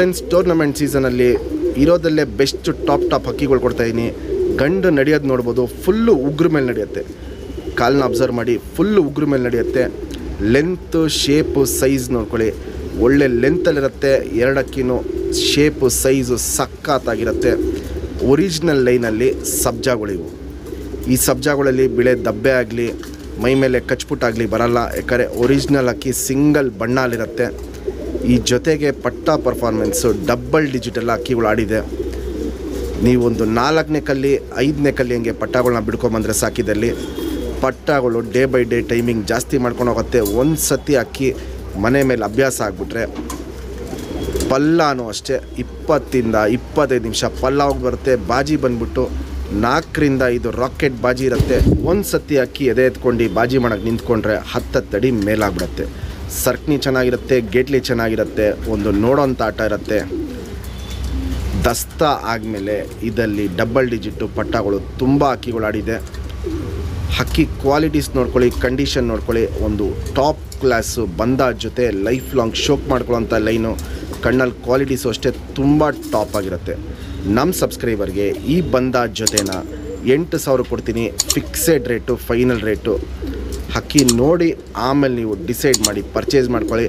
Friends, tournament ಸೀಸನಲ್ಲಿ ಇರೋದಲ್ಲೇ best top ಹಕ್ಕಿಗಳು ಕೊಡ್ತಾಯಿದ್ದೀನಿ. ಗಂಡು ನಡೆಯೋದು ನೋಡ್ಬೋದು, ಫುಲ್ಲು ಉಗ್ರ ಮೇಲೆ ನಡೆಯುತ್ತೆ. ಕಾಲನ್ನ ಅಬ್ಸರ್ವ್ ಮಾಡಿ, ಫುಲ್ಲು ಉಗ್ರ ಮೇಲೆ ನಡೆಯುತ್ತೆ. ಲೆಂತು, ಶೇಪು, ಸೈಜ್ ನೋಡ್ಕೊಳ್ಳಿ, ಒಳ್ಳೆ ಲೆಂತಲ್ಲಿರುತ್ತೆ. ಎರಡಕ್ಕಿನೂ ಶೇಪು, ಸೈಜು ಸಖತ್ತಾಗಿರುತ್ತೆ. ಒರಿಜಿನಲ್ ಲೈನಲ್ಲಿ ಸಬ್ಜಾಗಳಿವು. ಈ ಸಬ್ಜಾಗಳಲ್ಲಿ ಬಿಳೆ ದಬ್ಬೆ ಆಗಲಿ, ಮೈ ಮೇಲೆ ಕಚ್ಪುಟ್ಟಾಗಲಿ ಬರಲ್ಲ. ಯಾಕಂದರೆ ಒರಿಜಿನಲ್ ಅಕ್ಕಿ ಸಿಂಗಲ್ ಬಣ್ಣಲ್ಲಿರುತ್ತೆ. ಈ ಜೊತೆಗೆ ಪಟ್ಟ ಪರ್ಫಾರ್ಮೆನ್ಸು ಡಬಲ್ ಡಿಜಿಟಲ್ ಅಕ್ಕಿಗಳು ಆಡಿದೆ. ನೀವೊಂದು 4ನೇ ಕಲ್ಲಿ 5ನೇ ಕಲ್ಲಿ ಹಂಗೆ ಪಟ್ಟಗಳನ್ನ ಬಿಡ್ಕೊಂಬಂದರೆ ಸಾಕಿದಲ್ಲಿ ಪಟ್ಟಗಳು ಡೇ ಬೈ ಡೇ ಟೈಮಿಂಗ್ ಜಾಸ್ತಿ ಮಾಡ್ಕೊಂಡು ಹೋಗುತ್ತೆ. ಒಂದು ಸತಿ ಅಕ್ಕಿ ಮನೆ ಮೇಲೆ ಅಭ್ಯಾಸ ಆಗಿಬಿಟ್ರೆ ಪಲ್ಲಾನು ಅಷ್ಟೇ 20ರಿಂದ 25 ನಿಮಿಷ ಪಲ್ಲ ಹೋಗಿ ಬರುತ್ತೆ. ಬಾಜಿ ಬಂದ್ಬಿಟ್ಟು 4ರಿಂದ 5 ರಾಕೆಟ್ ಬಾಜಿ ಇರುತ್ತೆ. ಒಂದು ಸತಿ ಅಕ್ಕಿ ಎದೆ ಎತ್ಕೊಂಡು ಬಾಜಿ ಮಾಡೋಕ್ಕೆ ನಿಂತ್ಕೊಂಡ್ರೆ 10 ಅಡಿ ಮೇಲಾಗ್ಬಿಡುತ್ತೆ. ಸರ್ಕ್ನಿ ಚೆನ್ನಾಗಿರುತ್ತೆ, ಗೇಟ್ಲಿ ಚೆನ್ನಾಗಿರುತ್ತೆ, ಒಂದು ನೋಡೋಂಥ ಆಟ ಇರುತ್ತೆ. ದಸ್ತಾ ಆದಮೇಲೆ ಇದರಲ್ಲಿ ಡಬಲ್ ಡಿಜಿಟ್ಟು ಪಟ್ಟಗಳು ತುಂಬ ಅಕ್ಕಿಗಳು ಆಡಿದೆ. ಹಕ್ಕಿ ಕ್ವಾಲಿಟೀಸ್ ನೋಡ್ಕೊಳ್ಳಿ, ಕಂಡೀಷನ್ ನೋಡ್ಕೊಳ್ಳಿ. ಒಂದು ಟಾಪ್ ಕ್ಲಾಸು ಬಂದ ಜೊತೆ ಲೈಫ್ ಲಾಂಗ್ ಶೋಕ್ ಮಾಡ್ಕೊಳ್ಳೋಂಥ ಲೈನು. ಕಣ್ಣಲ್ಲಿ ಕ್ವಾಲಿಟೀಸು ಅಷ್ಟೇ ತುಂಬ ಟಾಪ್ ಆಗಿರುತ್ತೆ. ನಮ್ಮ ಸಬ್ಸ್ಕ್ರೈಬರ್ಗೆ ಈ ಬಂದ ಜೊತೆನ 8,000 ಕೊಡ್ತೀನಿ. Fixed rate, final rate. ಹಕ್ಕಿ ನೋಡಿ ಆಮೇಲೆ ನೀವು ಡಿಸೈಡ್ ಮಾಡಿ ಪರ್ಚೇಸ್ ಮಾಡ್ಕೊಳ್ಳಿ.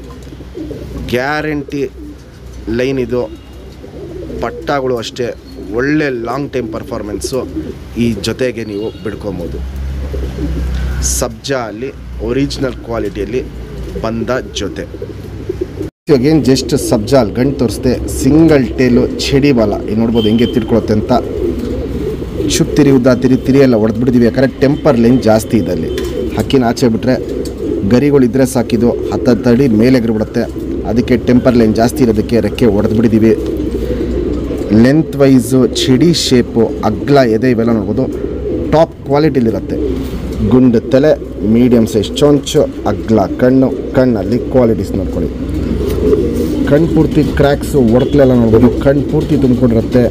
ಗ್ಯಾರಂಟಿ ಲೈನ್ ಇದು. ಪಟ್ಟಗಳು ಅಷ್ಟೇ ಒಳ್ಳೆ ಲಾಂಗ್ ಟೈಮ್ ಪರ್ಫಾರ್ಮೆನ್ಸು. ಈ ಜೊತೆಗೆ ನೀವು ಬಿಡ್ಕೊಬೋದು. ಸಬ್ಜಾ ಅಲ್ಲಿ ಒರಿಜಿನಲ್ ಕ್ವಾಲಿಟಿಯಲ್ಲಿ ಬಂದ ಜೊತೆ. ಇವಾಗೇನು ಜಸ್ಟ್ ಸಬ್ಜಾಲ್ ಗಂಟು ತೋರಿಸ್ದೆ, ಸಿಂಗಲ್ ಟೇಲು ಚಡಿ ಬಾಲ. ಇಲ್ಲಿ ನೋಡ್ಬೋದು ಹೆಂಗೆ ತಿಳ್ಕೊಳುತ್ತೆ ಅಂತ. ಚುಪ್ ತಿರಿ ಉದ್ದ ತಿರಿ ಎಲ್ಲ ಹೊಡೆದ್ಬಿಡ್ತೀವಿ. ಯಾಕಂದರೆ ಟೆಂಪರ್ ಲೈನ್ ಜಾಸ್ತಿ ಇದೆ ಅಲ್ಲಿ. ಹಕ್ಕಿನ ಆಚೆ ಬಿಟ್ಟರೆ ಗರಿಗಳಿದ್ರೆ ಸಾಕಿದು 10 ಅಡಿ ಮೇಲೆ ಎಗರ್ಬಿಡುತ್ತೆ. ಅದಕ್ಕೆ ಟೆಂಪರ್ ಲೈನ್ ಜಾಸ್ತಿ ಇರೋದಕ್ಕೆ ರೆಕ್ಕೆ ಹೊಡೆದ್ಬಿಟ್ಟಿದ್ದೀವಿ. ಲೆಂತ್ ವೈಸು, ಚಿಡಿ ಶೇಪು, ಅಗ್ಲ ಎದೆ ಇವೆಲ್ಲ ನೋಡ್ಬೋದು ಟಾಪ್ ಕ್ವಾಲಿಟಿಲಿರುತ್ತೆ. ಗುಂಡು ತಲೆ, ಮೀಡಿಯಮ್ ಸೈಜ್ ಚೊಂಚು, ಅಗ್ಲ ಕಣ್ಣು. ಕಣ್ಣಲ್ಲಿ ಕ್ವಾಲಿಟೀಸ್ ನೋಡ್ಕೊಳ್ಳಿ. ಕಣ್ಣು ಪೂರ್ತಿ ಕ್ರ್ಯಾಕ್ಸು, ಒಡಕ್ಲೆಲ್ಲ ನೋಡ್ಬೋದು. ಕಣ್ಣು ಪೂರ್ತಿ ತುಂಬಿಕೊಂಡಿರುತ್ತೆ.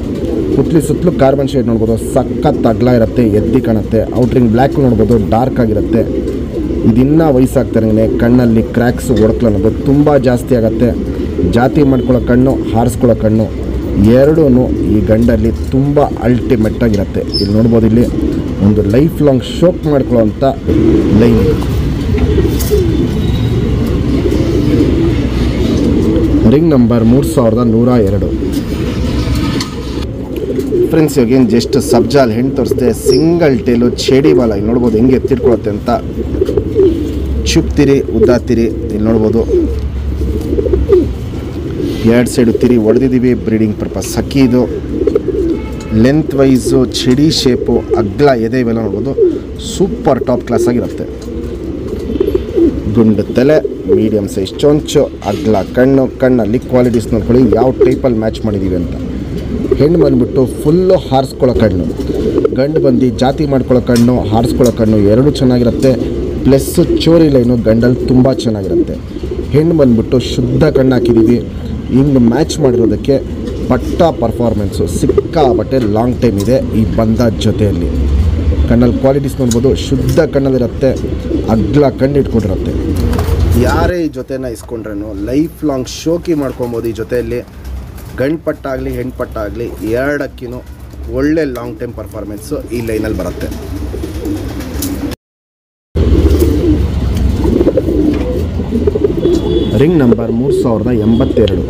ಪುಟ್ಲಿ ಸುತ್ತಲೂ ಕಾರ್ಬನ್ ಶೇಡ್ ನೋಡ್ಬೋದು. ಸಖತ್ ಅಗ್ಲ ಇರುತ್ತೆ, ಎದ್ದಿ ಕಾಣುತ್ತೆ. ಔಟ್ರಿಂಗ್ ಬ್ಲ್ಯಾಕ್ ನೋಡ್ಬೋದು, ಡಾರ್ಕ್ ಆಗಿರುತ್ತೆ. ಇದಿನ್ನೂ ವಯಸ್ಸಾಗ್ತಾರಂಗೆ ಕಣ್ಣಲ್ಲಿ ಕ್ರ್ಯಾಕ್ಸು, ಒಡಕ್ಲ ಅನ್ನೋದು ತುಂಬ ಜಾಸ್ತಿ ಆಗುತ್ತೆ. ಜಾತಿ ಮಾಡ್ಕೊಳ್ಳೋ ಕಣ್ಣು, ಹಾರಿಸ್ಕೊಳ್ಳೋ ಕಣ್ಣು ಎರಡೂ ಈ ಗಂಡಲ್ಲಿ ತುಂಬ ಅಲ್ಟಿಮೇಟ್ ಆಗಿರುತ್ತೆ. ಇಲ್ಲಿ ನೋಡ್ಬೋದು, ಇಲ್ಲಿ ಒಂದು ಲೈಫ್ ಲಾಂಗ್ ಶೋಕ್ ಮಾಡ್ಕೊಳ್ಳೋ ಅಂಥ ಲೈನ್. Ring number 3102. ಫ್ರೆಂಡ್ಸ್, ಇವಾಗೇನು ಜಸ್ಟ್ ಸಬ್ಜಾಲ್ ಹೆಣ್ಣು ತೋರಿಸ್ದೆ, ಸಿಂಗಲ್ ಟೇಲು ಚೇಡಿ ಬಾಲ. ಇಲ್ಲಿ ನೋಡ್ಬೋದು ಹೆಂಗೆ ಎತ್ತಿಟ್ಕೊಳುತ್ತೆ ಅಂತ. ಚುಪ್ತಿರಿ ಉದ್ದಾತಿರಿ ಇಲ್ಲಿ ನೋಡ್ಬೋದು. 2 ಸೈಡು ತಿರಿ ಹೊಡೆದಿದ್ದೀವಿ. ಬ್ರೀಡಿಂಗ್ ಪರ್ಪಸ್ ಹಕ್ಕಿ ಇದು. ಲೆಂತ್ ವೈಸು, ಚಿಡಿ ಶೇಪು, ಅಗ್ಲ ಎದೆ ಇವೆಲ್ಲ ನೋಡ್ಬೋದು. ಸೂಪರ್ ಟಾಪ್ ಕ್ಲಾಸ್ ಆಗಿರುತ್ತೆ. ಗುಂಡು ತಲೆ, ಮೀಡಿಯಮ್ ಸೈಜ್ ಚೊಂಚು, ಅಗ್ಲ ಕಣ್ಣು. ಕಣ್ಣಲ್ಲಿ ಕ್ವಾಲಿಟೀಸ್ ನೋಡ್ಕೊಳ್ಳಿ ಯಾವ ಟೈಪಲ್ಲಿ ಮ್ಯಾಚ್ ಮಾಡಿದ್ದೀವಿ ಅಂತ. ಹೆಣ್ಣು ಬಂದುಬಿಟ್ಟು ಫುಲ್ಲು ಹಾರಿಸ್ಕೊಳ್ಳೋ ಕಣ್ಣು. ಗಂಡು ಬಂದು ಜಾತಿ ಮಾಡ್ಕೊಳ್ಳೋ ಕಣ್ಣು, ಹಾರಿಸ್ಕೊಳ್ಳೋ ಕಣ್ಣು ಎರಡೂ ಚೆನ್ನಾಗಿರುತ್ತೆ. ಪ್ಲಸ್ಸು ಚೋರಿ ಲೈನು ಗಂಡಲ್ಲಿ ತುಂಬ ಚೆನ್ನಾಗಿರುತ್ತೆ. ಹೆಣ್ಣು ಬಂದುಬಿಟ್ಟು ಶುದ್ಧ ಕಣ್ಣು ಹಾಕಿದ್ದೀವಿ. ಹಿಂಗೆ ಮ್ಯಾಚ್ ಮಾಡಿರೋದಕ್ಕೆ ಪಟ್ಟ ಪರ್ಫಾರ್ಮೆನ್ಸು ಸಿಕ್ಕಾಬಟ್ಟೆ ಲಾಂಗ್ ಟೈಮ್ ಇದೆ ಈ ಬಂದ ಜೊತೆಯಲ್ಲಿ. ಕಣ್ಣಲ್ಲಿ ಕ್ವಾಲಿಟೀಸ್ ನೋಡ್ಬೋದು, ಶುದ್ಧ ಕಣ್ಣಲ್ಲಿರುತ್ತೆ, ಅಗ್ಲ ಕಣ್ಣು ಇಟ್ಕೊಂಡಿರುತ್ತೆ. ಯಾರೇ ಈ ಜೊತೆನ ಇಸ್ಕೊಂಡ್ರೂ ಲೈಫ್ ಲಾಂಗ್ ಶೋಕಿ ಮಾಡ್ಕೊಬೋದು. ಈ ಜೊತೆಯಲ್ಲಿ ಗಂಡು ಪಟ್ಟ ಆಗಲಿ ಹೆಣ್ಣು ಪಟ್ಟ ಆಗಲಿ ಎರಡಕ್ಕಿನೂ ಒಳ್ಳೆ ಲಾಂಗ್ ಟೈಮ್ ಪರ್ಫಾರ್ಮೆನ್ಸು ಈ ಲೈನಲ್ಲಿ ಬರುತ್ತೆ. Ring number 3082.